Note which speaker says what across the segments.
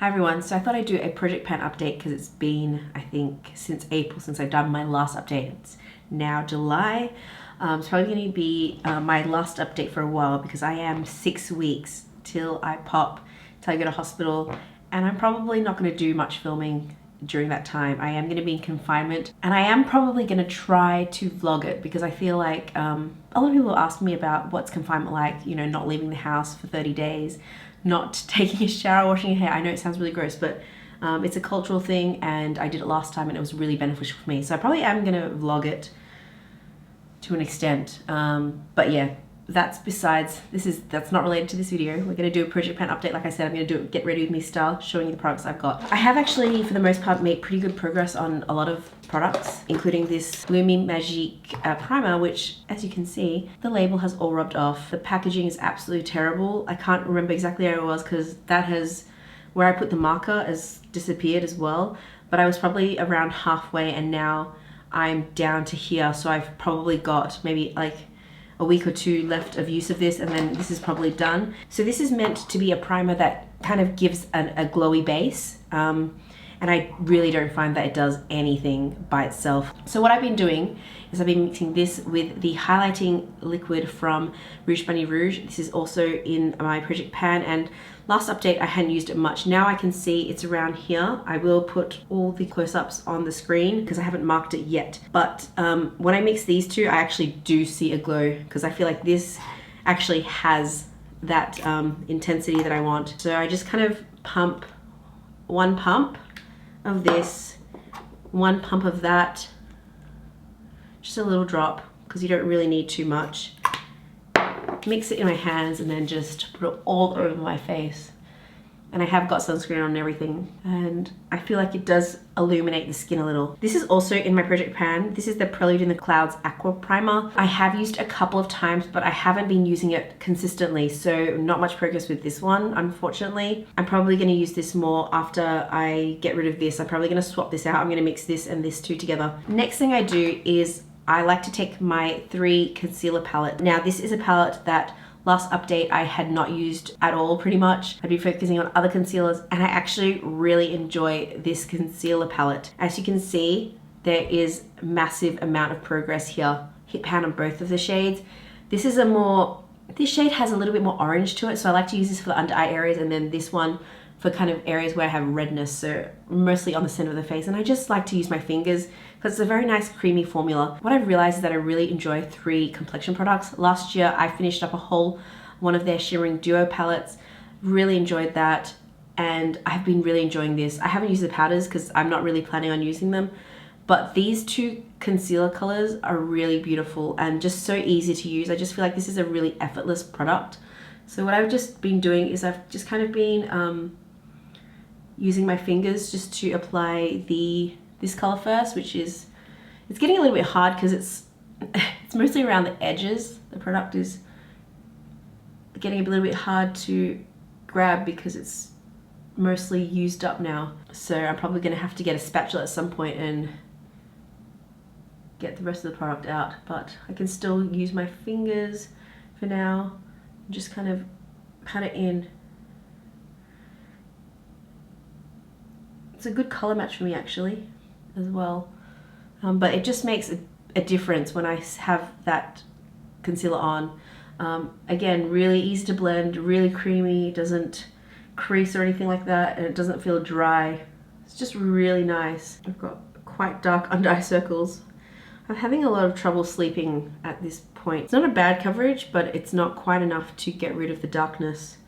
Speaker 1: Hi everyone, so I thought I'd do a project pan update because it's been, I think, since April since I've done my last update. It's now July. It's probably going to be my last update for a while because I am 6 weeks till I pop, till I go to hospital, and I'm probably not going to do much filming during that time. I am going to be in confinement, and I am probably going to try to vlog it because I feel like a lot of people ask me about what's confinement like, you know, not leaving the house for 30 days, not taking a shower, washing your hair. I know it sounds really gross, but it's a cultural thing, and I did it last time and it was really beneficial for me. So I probably am going to vlog it to an extent. But yeah, that's not related to this video. We're going to do a project pan update. Like I said, I'm going to do it get ready with me style, showing you the products I've got. I have actually, for the most part, made pretty good progress on a lot of products, including this Lumi Magique primer, which, as you can see, the label has all rubbed off. The packaging is absolutely terrible. I can't remember exactly where it was because where I put the marker has disappeared as well, but I was probably around halfway and now I'm down to here. So I've probably got maybe like a week or two left of use of this, and then this is probably done. So this is meant to be a primer that kind of gives a glowy base, and I really don't find that it does anything by itself. So what I've been doing is I've been mixing this with the highlighting liquid from Rouge. This is also in my project pan, and last update I hadn't used it much. Now I can see it's around here. I will put all the close-ups on the screen because I haven't marked it yet. But when I mix these two, I actually do see a glow because I feel like this actually has that intensity that I want. So I just kind of pump one pump of this, one pump of that, just a little drop because you don't really need too much. Mix it in my hands and then just put it all over my face. And I have got sunscreen on and everything, and I feel like it does illuminate the skin a little. This is also in my project pan. This is the Prelude in the Clouds Aqua Primer. I have used a couple of times, but I haven't been using it consistently, so not much progress with this one, unfortunately. I'm probably gonna use this more after I get rid of this. I'm probably gonna swap this out. I'm gonna mix this and this two together. Next thing I do is I like to take my 3 concealer palette. Now this is a palette that last update I had not used at all pretty much. I'd been focusing on other concealers, and I actually really enjoy this concealer palette. As you can see, there is massive amount of progress here. Hit pan on both of the shades. This shade has a little bit more orange to it, so I like to use this for the under eye areas, and then this one for kind of areas where I have redness, so mostly on the center of the face. And I just like to use my fingers because it's a very nice creamy formula. What I've realized is that I really enjoy 3 complexion products. Last year I finished up a whole one of their shimmering duo palettes, really enjoyed that, and I've been really enjoying this. I haven't used the powders because I'm not really planning on using them, but these 2 concealer colors are really beautiful and just so easy to use. I just feel like this is a really effortless product. So what I've just been doing is I've just kind of been using my fingers just to apply this color first, which is, it's getting a little bit hard because it's mostly around the edges. The product is getting a little bit hard to grab because it's mostly used up now. So I'm probably going to have to get a spatula at some point and get the rest of the product out, but I can still use my fingers for now. Just kind of pat it in. It's a good color match for me actually as well, but it just makes a difference when I have that concealer on. Again, really easy to blend, really creamy, doesn't crease or anything like that, and it doesn't feel dry. It's just really nice. I've got quite dark under eye circles. I'm having a lot of trouble sleeping at this point. It's not a bad coverage, but it's not quite enough to get rid of the darkness.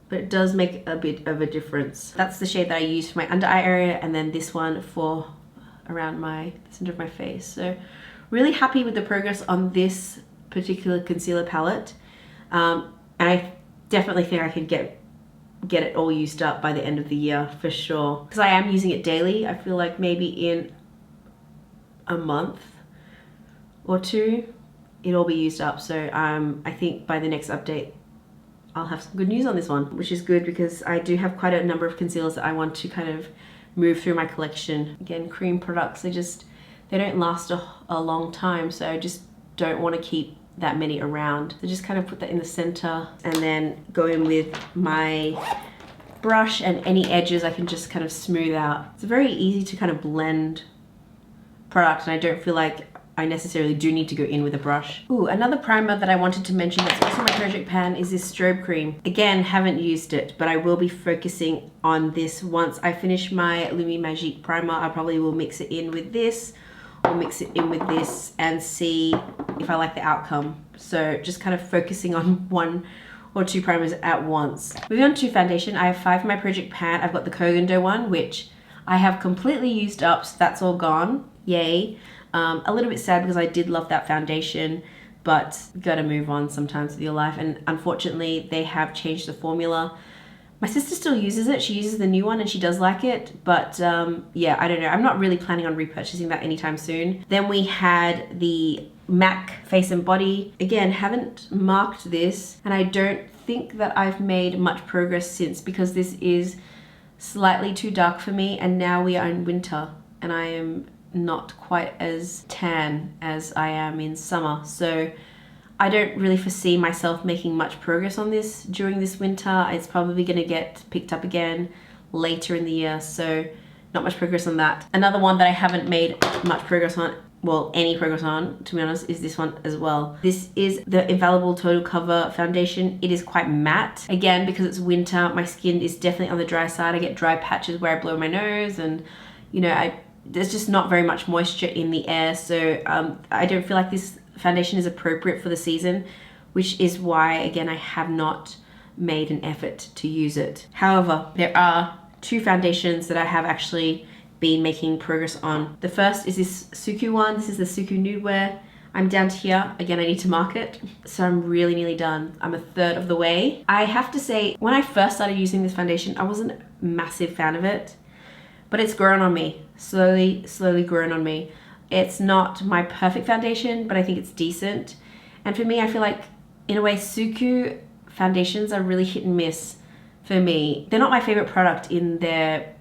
Speaker 1: But it does make a bit of a difference. That's the shade that I use for my under eye area, and then this one for around the center of my face. So really happy with the progress on this particular concealer palette. And I definitely think I can get it all used up by the end of the year for sure. Because I am using it daily. I feel like maybe in a month or 2, it'll be used up. So I think by the next update, I'll have some good news on this one, which is good because I do have quite a number of concealers that I want to kind of move through my collection. Again, cream products, they don't last a long time, so I just don't want to keep that many around. So just kind of put that in the center and then go in with my brush, and any edges I can just kind of smooth out. It's very easy to kind of blend product, and I don't feel like I necessarily do need to go in with a brush. Ooh, another primer that I wanted to mention that's also my project pan is this Strobe Cream. Again, haven't used it, but I will be focusing on this once I finish my Lumi Magique primer. I probably will mix it in with this, or mix it in with this, and see if I like the outcome. So just kind of focusing on 1 or 2 primers at once. Moving on to foundation, I have 5 in my project pan. I've got the Koh Gen Do one, which I have completely used up, so that's all gone. Yay. A little bit sad because I did love that foundation, but you gotta move on sometimes with your life, and unfortunately they have changed the formula. My sister still uses it. She uses the new one and she does like it, but yeah, I don't know. I'm not really planning on repurchasing that anytime soon. Then we had the MAC Face and Body. Again, haven't marked this, and I don't think that I've made much progress since, because this is slightly too dark for me, and now we are in winter and I am not quite as tan as I am in summer. So I don't really foresee myself making much progress on this during this winter. It's probably going to get picked up again later in the year, so not much progress on that. Another one that I haven't made much progress on, well, any progress on, to be honest, is this one as well. This is the Infallible Total Cover Foundation. It is quite matte. Again, because it's winter, my skin is definitely on the dry side. I get dry patches where I blow my nose, and you know, there's just not very much moisture in the air, so I don't feel like this foundation is appropriate for the season, which is why, again, I have not made an effort to use it. However, there are 2 foundations that I have actually been making progress on. The first is this Suqqu one. This is the Suqqu Nude Wear. I'm down to here. Again, I need to mark it, so I'm really nearly done. I'm a third of the way. I have to say, when I first started using this foundation, I wasn't a massive fan of it, but it's grown on me. Slowly grown on me. It's not my perfect foundation, but I think it's decent. And for me, I feel like, in a way, Suqqu foundations are really hit and miss for me. They're not my favorite product in their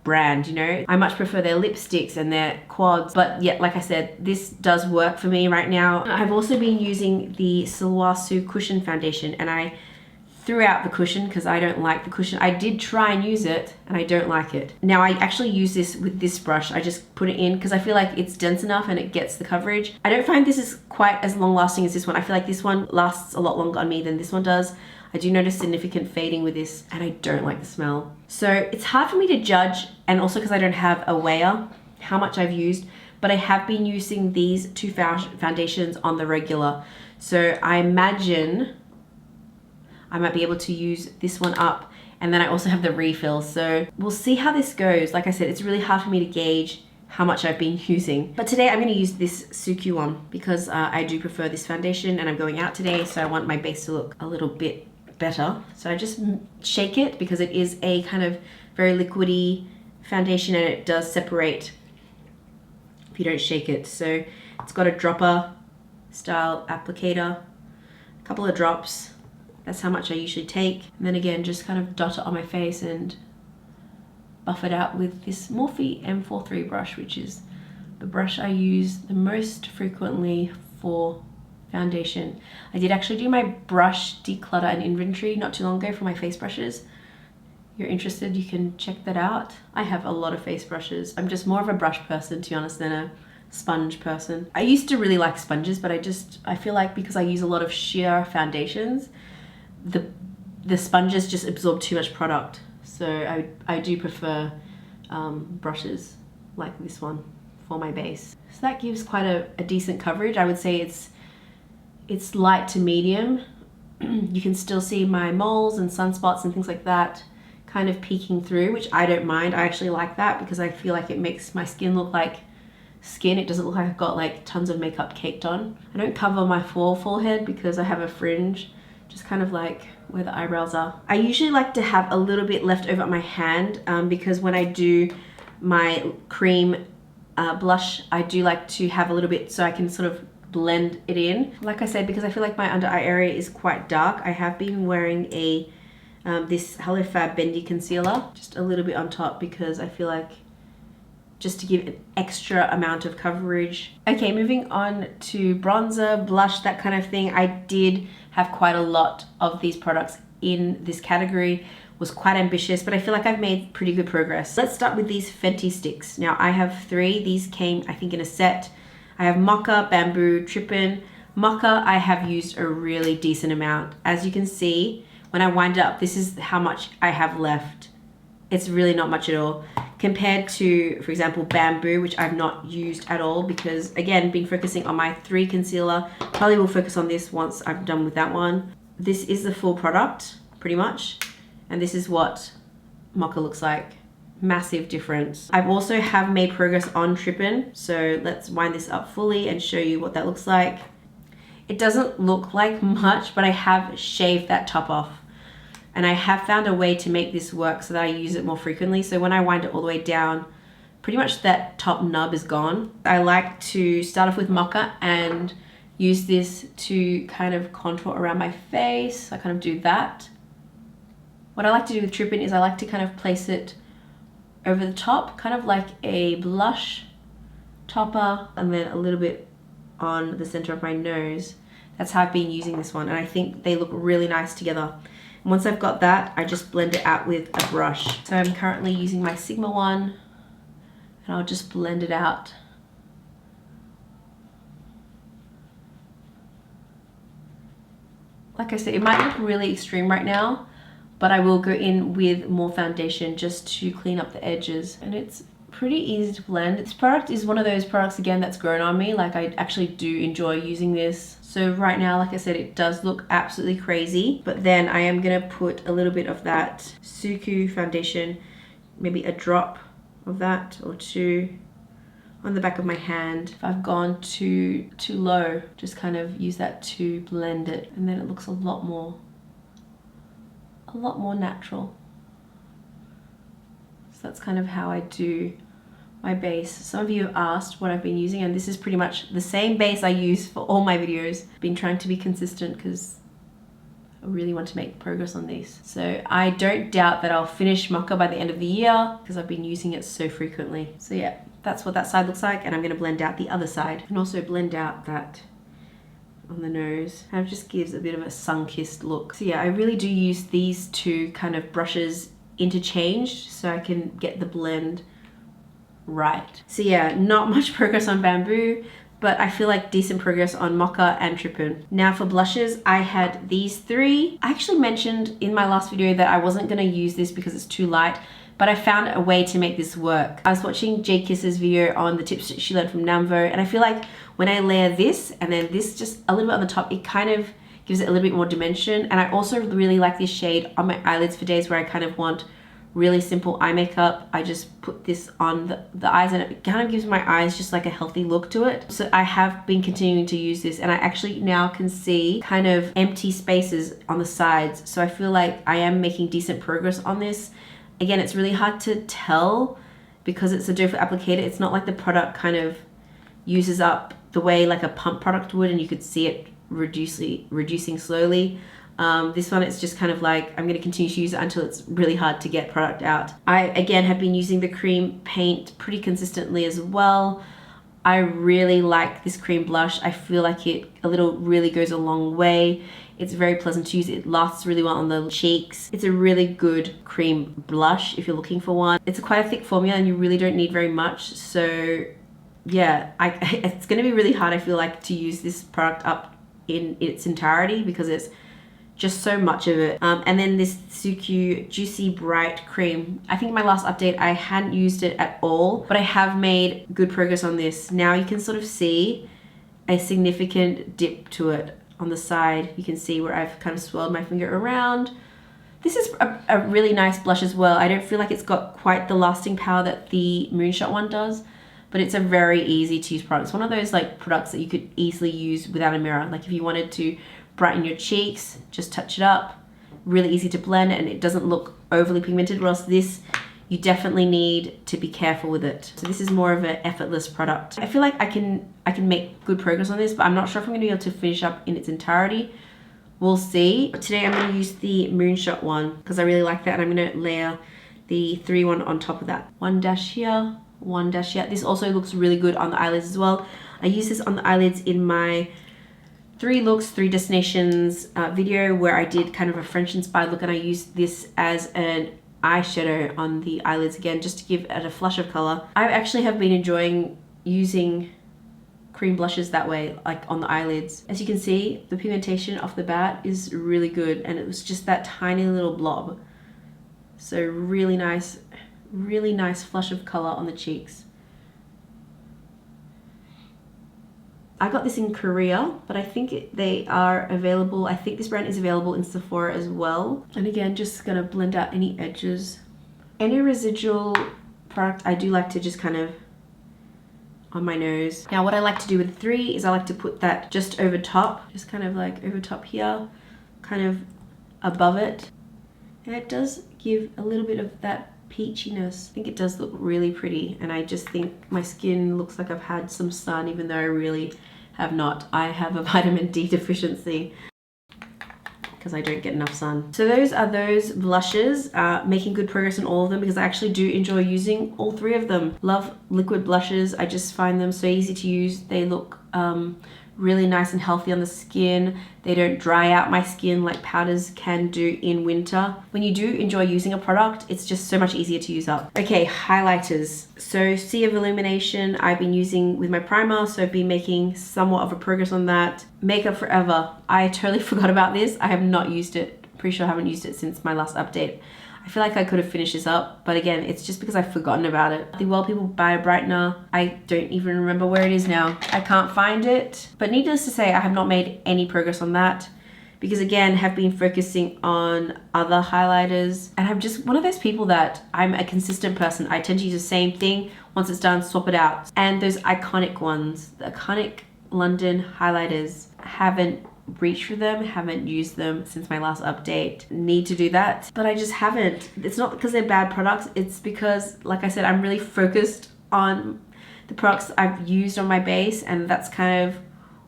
Speaker 1: brand, you know. I much prefer their lipsticks and their quads, but yeah, like I said, this does work for me right now. I've also been using the Silhouette Cushion Foundation, and I threw out the cushion because I don't like the cushion. I did try and use it and I don't like it. Now I actually use this with this brush. I just put it in because I feel like it's dense enough and it gets the coverage. I don't find this is quite as long lasting as this one. I feel like this one lasts a lot longer on me than this one does. I do notice significant fading with this, and I don't like the smell. So it's hard for me to judge, and also because I don't have a weigher, how much I've used, but I have been using these 2 foundations on the regular. So I imagine I might be able to use this one up, and then I also have the refill. So we'll see how this goes. Like I said, it's really hard for me to gauge how much I've been using. But today I'm gonna use this Suqqu one because I do prefer this foundation, and I'm going out today, so I want my base to look a little bit better. So I just shake it because it is a kind of very liquidy foundation, and it does separate if you don't shake it. So it's got a dropper style applicator, a couple of drops. That's how much I usually take. And then again, just kind of dot it on my face and buff it out with this Morphe M43 brush, which is the brush I use the most frequently for foundation. I did actually do my brush declutter and inventory not too long ago for my face brushes. If you're interested, you can check that out. I have a lot of face brushes. I'm just more of a brush person, to be honest, than a sponge person. I used to really like sponges, but I feel like because I use a lot of sheer foundations, the sponges just absorb too much product. So I do prefer brushes like this one for my base. So that gives quite a decent coverage. I would say it's light to medium. You can still see my moles and sunspots and things like that kind of peeking through, which I don't mind. I actually like that because I feel like it makes my skin look like skin. It doesn't look like I've got like tons of makeup caked on. I don't cover my full forehead because I have a fringe, just kind of like where the eyebrows are. I usually like to have a little bit left over on my hand because when I do my cream blush, I do like to have a little bit so I can sort of blend it in. Like I said, because I feel like my under eye area is quite dark, I have been wearing this Hello Fab Bendy concealer, just a little bit on top because I feel like just to give an extra amount of coverage. Okay, moving on to bronzer, blush, that kind of thing. I did have quite a lot of these products in this category was quite ambitious, but I feel like I've made pretty good progress. Let's start with these Fenty sticks. Now I have 3. These came, I think, in a set. I have Mocha, Bamboo, Trippin. Mocha, I have used a really decent amount. As you can see, when I wind up, this is how much I have left. It's really not much at all. Compared to, for example, Bamboo, which I've not used at all because, again, been focusing on my 3 concealer. Probably will focus on this once I'm done with that one. This is the full product, pretty much. And this is what Mocha looks like. Massive difference. I've also have made progress on Trippin. So let's wind this up fully and show you what that looks like. It doesn't look like much, but I have shaved that top off. And I have found a way to make this work so that I use it more frequently. So when I wind it all the way down, pretty much that top nub is gone. I like to start off with Mocha and use this to kind of contour around my face. I kind of do that. What I like to do with Trippin is I like to kind of place it over the top, kind of like a blush topper, and then a little bit on the center of my nose. That's how I've been using this one, and I think they look really nice together. And once I've got that, I just blend it out with a brush. So I'm currently using my Sigma one, and I'll just blend it out. Like I said, it might look really extreme right now, but I will go in with more foundation just to clean up the edges. And it's pretty easy to blend. This product is one of those products, again, that's grown on me. Like, I actually do enjoy using this. So right now, like I said, it does look absolutely crazy. But then I am gonna put a little bit of that Suqqu foundation, maybe a drop of that or 2 on the back of my hand. If I've gone too low, just kind of use that to blend it. And then it looks a lot more natural. So that's kind of how I do my base. Some of you have asked what I've been using, and this is pretty much the same base I use for all my videos. Been trying to be consistent because I really want to make progress on these. So I don't doubt that I'll finish Mocha by the end of the year because I've been using it so frequently. So yeah, that's what that side looks like, and I'm gonna blend out the other side and also blend out that on the nose. Kind of just gives a bit of a sun-kissed look. So yeah, I really do use these 2 kind of brushes interchanged so I can get the blend right. So yeah, not much progress on Bamboo, but I feel like decent progress on Mocha and Trippin. Now for blushes, I had these 3. I actually mentioned in my last video that I wasn't gonna use this because it's too light, but I found a way to make this work. I was watching Jay Kiss's video on the tips she learned from Namvo, and I feel like when I layer this and then this just a little bit on the top, it kind of gives it a little bit more dimension. And I also really like this shade on my eyelids for days where I kind of want really simple eye makeup. I just put this on the eyes, and it kind of gives my eyes just like a healthy look to it. So I have been continuing to use this, and I actually now can see kind of empty spaces on the sides. So I feel like I am making decent progress on this. Again, it's really hard to tell because it's a doe foot applicator. It's not like the product kind of uses up the way like a pump product would, and you could see it reducing slowly. This one, it's just kind of like, I'm going to continue to use it until it's really hard to get product out. I, again, have been using the cream paint pretty consistently as well. I really like this cream blush. I feel like it really goes a long way. It's very pleasant to use. It lasts really well on the cheeks. It's a really good cream blush if you're looking for one. It's quite a thick formula and you really don't need very much. So yeah, it's going to be really hard, I feel like, to use this product up in its entirety because it's just so much of it. And then this Suqqu Juicy Bright Cream. I think in my last update I hadn't used it at all, but I have made good progress on this. Now you can sort of see a significant dip to it on the side. You can see where I've kind of swirled my finger around. This is a really nice blush as well. I don't feel like it's got quite the lasting power that the Moonshot one does, but it's a very easy to use product. It's one of those like products that you could easily use without a mirror. Like if you wanted to brighten your cheeks, just touch it up. Really easy to blend and it doesn't look overly pigmented, whereas this, you definitely need to be careful with it. So this is more of an effortless product. I feel like I can make good progress on this, but I'm not sure if I'm gonna be able to finish up in its entirety. We'll see. But today I'm gonna use the Moonshot one because I really like that, and I'm gonna layer the 3 one on top of that. 1 dash here, 1 dash here. This also looks really good on the eyelids as well. I use this on the eyelids in my 3 looks, 3 destinations video where I did kind of a French inspired look, and I used this as an eyeshadow on the eyelids again, just to give it a flush of color. I actually have been enjoying using cream blushes that way, like on the eyelids. As you can see, the pigmentation off the bat is really good, and it was just that tiny little blob. So really nice flush of color on the cheeks. I got this in Korea, but I think they are available. I think this brand is available in Sephora as well. And again, just gonna blend out any edges. Any residual product, I do like to just kind of on my nose. Now what I like to do with 3 is I like to put that just over top, just kind of like over top here, kind of above it. And it does give a little bit of that peachiness. I think it does look really pretty, and I just think my skin looks like I've had some sun, even though I really have not. I have a vitamin D deficiency because I don't get enough sun. So those are those blushes, making good progress on all of them because I actually do enjoy using all 3 of them. Love liquid blushes. I just find them so easy to use. They look really nice and healthy on the skin. They don't dry out my skin like powders can do in winter. When you do enjoy using a product, it's just so much easier to use up. Okay, highlighters. So Sea of Illumination I've been using with my primer, so I've been making somewhat of a progress on that. Makeup Forever. I totally forgot about this. I have not used it. Pretty sure I haven't used it since my last update. I feel like I could have finished this up, but again, it's just because I've forgotten about it. The Well People by Brightener, I don't even remember where it is now. I can't find it, but needless to say, I have not made any progress on that because again, have been focusing on other highlighters, and I'm just one of those people that I'm a consistent person. I tend to use the same thing. Once it's done, swap it out. And those iconic ones, the iconic London highlighters, haven't reached for them, haven't used them since my last update. Need to do that, but I just haven't. It's not because they're bad products, it's because, like I said, I'm really focused on the products I've used on my base, and that's kind of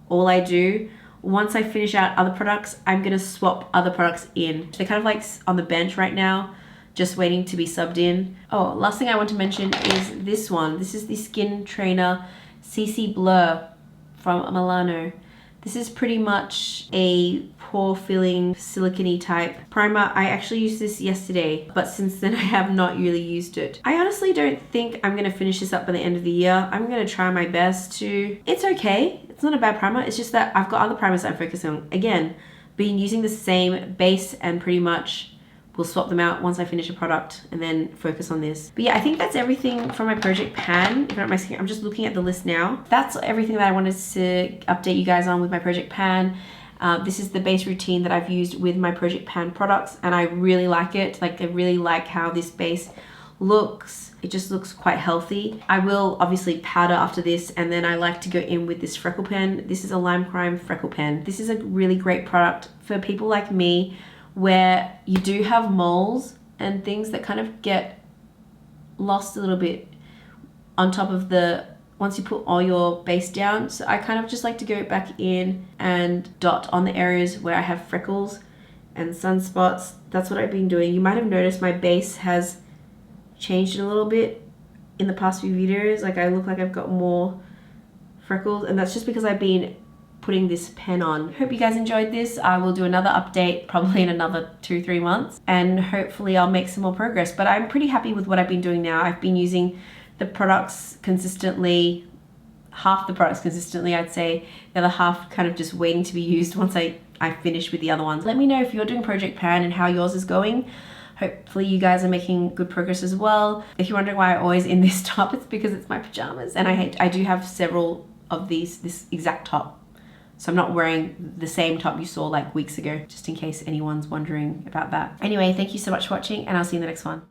Speaker 1: all I do. Once I finish out other products, I'm gonna swap other products in. They're kind of like on the bench right now, just waiting to be subbed in. Oh, last thing I want to mention is this one. This is the Skin Trainer CC Blur from Milano. This is pretty much a pore filling silicone type primer. I actually used this yesterday, but since then I have not really used it. I honestly don't think I'm gonna finish this up by the end of the year. I'm gonna try my best to. It's okay, it's not a bad primer. It's just that I've got other primers I'm focusing on. Again, been using the same base and pretty much we'll swap them out once I finish a product and then focus on this. But yeah, I think that's everything from my project pan. If not my skin, I'm just looking at the list now. That's everything that I wanted to update you guys on with my project pan. This is the base routine that I've used with my project pan products, and I really like it. Like, I really like how this base looks. It just looks quite healthy. I will obviously powder after this, and then I like to go in with this freckle pen. This is a Lime Crime freckle pen. This is a really great product for people like me where you do have moles and things that kind of get lost a little bit on top of the, once you put all your base down. So I kind of just like to go back in and dot on the areas where I have freckles and sunspots. That's what I've been doing. You might have noticed my base has changed a little bit in the past few videos. Like, I look like I've got more freckles, and that's just because I've been putting this pen on. Hope you guys enjoyed this. I will do another update probably in another 2-3 months, and hopefully I'll make some more progress. But I'm pretty happy with what I've been doing now. I've been using the products consistently, half the products consistently, I'd say. The other half kind of just waiting to be used once I finish with the other ones. Let me know if you're doing Project Pan and how yours is going. Hopefully you guys are making good progress as well. If you're wondering why I'm always in this top, it's because it's my pajamas, and I do have several of this exact top. So I'm not wearing the same top you saw like weeks ago, just in case anyone's wondering about that. Anyway, thank you so much for watching, and I'll see you in the next one.